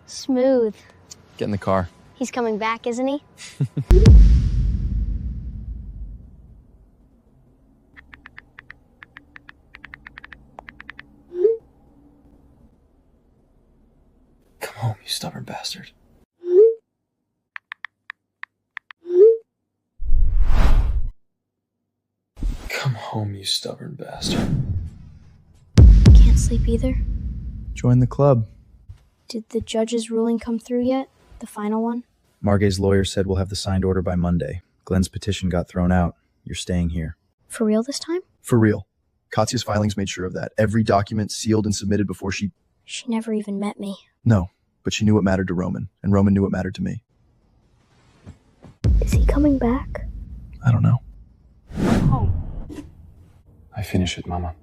Speaker 16: Smooth.
Speaker 4: Get in the car.
Speaker 16: He's coming back, isn't he?
Speaker 8: Come home, you stubborn bastard. Come home, you stubborn bastard.
Speaker 16: Can't sleep either.
Speaker 13: Join the club.
Speaker 16: Did the judge's ruling come through yet? The final one?
Speaker 13: Margay's lawyer said we'll have the signed order by Monday. Glenn's petition got thrown out. You're staying here.
Speaker 16: For real this time?
Speaker 13: For real. Katya's filings made sure of that. Every document sealed and submitted before she...
Speaker 16: She never even met me.
Speaker 13: No, but she knew what mattered to Roman, and Roman knew what mattered to me.
Speaker 16: Is he coming back?
Speaker 13: I don't know.
Speaker 8: I finish it, Mama.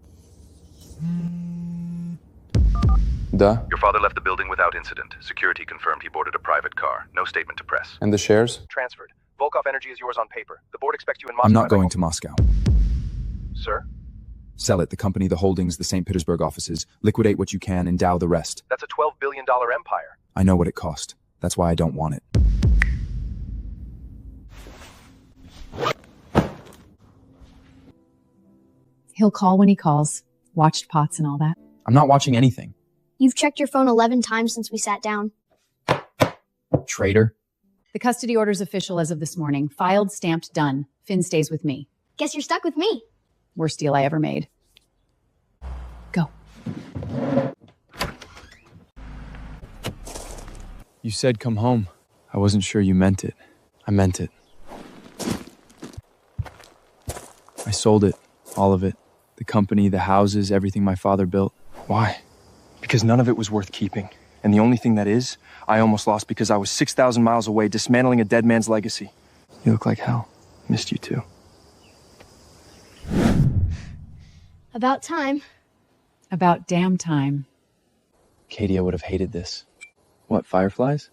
Speaker 2: Your father left the building without incident. Security confirmed he boarded a private car. No statement to press.
Speaker 8: And the shares?
Speaker 2: Transferred. Volkov Energy is yours on paper. The board expects you in Moscow.
Speaker 1: I'm not going to Moscow.
Speaker 2: Sir?
Speaker 1: Sell it, the company, the holdings, the St. Petersburg offices. Liquidate what you can, endow the rest.
Speaker 2: That's a $12 billion empire.
Speaker 1: I know what it cost. That's why I don't want it.
Speaker 12: He'll call when he calls. Watched Pots and all that.
Speaker 4: I'm not watching anything.
Speaker 16: You've checked your phone 11 times since we sat down.
Speaker 4: Traitor.
Speaker 12: The custody order's official as of this morning. Filed, stamped, done. Finn stays with me.
Speaker 16: Guess you're stuck with me.
Speaker 12: Worst deal I ever made. Go.
Speaker 4: You said come home. I wasn't sure you meant it. I meant it. I sold it. All of it. The company, the houses, everything my father built.
Speaker 8: Why? Because none of it was worth keeping. And the only thing that is, I almost lost because I was 6,000 miles away dismantling a dead man's legacy. You look like hell. Missed you too.
Speaker 16: About time.
Speaker 12: About damn time.
Speaker 4: Katie, I would have hated this. What, fireflies?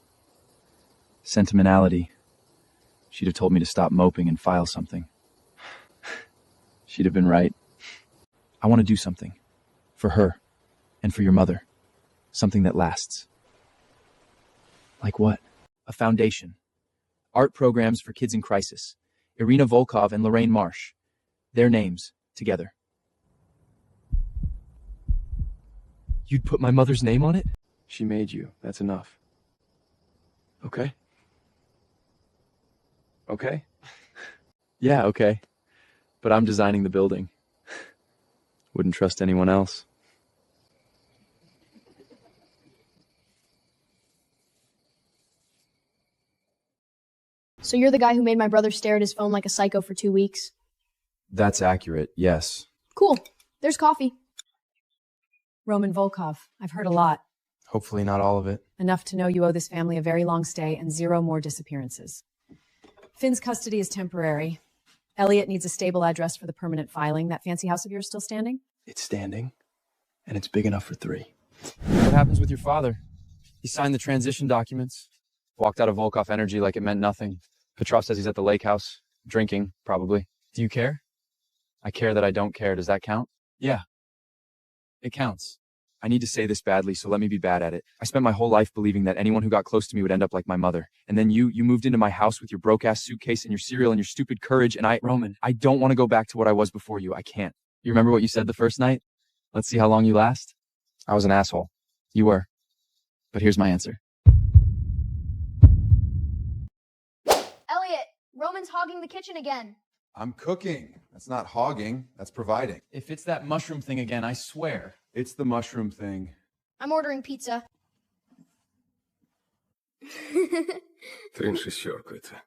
Speaker 4: Sentimentality. She'd have told me to stop moping and file something. She'd have been right. I want to do something. For her. And for your mother. Something that lasts. Like what? A foundation. Art programs for kids in crisis. Irina Volkov and Lorraine Marsh. Their names, together. You'd put my mother's name on it?
Speaker 8: She made you. That's enough. Okay? Okay?
Speaker 4: Yeah, okay. But I'm designing the building. Wouldn't trust anyone else.
Speaker 16: So you're the guy who made my brother stare at his phone like a psycho for 2 weeks?
Speaker 4: That's accurate, yes.
Speaker 16: Cool. There's coffee.
Speaker 12: Roman Volkov. I've heard a lot.
Speaker 8: Hopefully not all of it.
Speaker 12: Enough to know you owe this family a very long stay and 0 more disappearances. Finn's custody is temporary. Elliot needs a stable address for the permanent filing. That fancy house of yours still standing?
Speaker 8: It's standing, and it's big enough for 3.
Speaker 4: What happens with your father? He signed the transition documents. Walked out of Volkov Energy like it meant nothing. Petrov says he's at the lake house, drinking, probably. Do you care? I care that I don't care. Does that count? Yeah. It counts. I need to say this badly, so let me be bad at it. I spent my whole life believing that anyone who got close to me would end up like my mother. And then you moved into my house with your broke-ass suitcase and your cereal and your stupid courage, and Roman, I don't want to go back to what I was before you. I can't. You remember what you said the first night? Let's see how long you last? I was an asshole. You were. But here's my answer.
Speaker 16: Roman's hogging the kitchen again.
Speaker 17: I'm cooking. That's not hogging. That's providing.
Speaker 4: If it's that mushroom thing again, I swear.
Speaker 17: It's the mushroom thing.
Speaker 16: I'm ordering pizza.
Speaker 18: Трин шестерку это.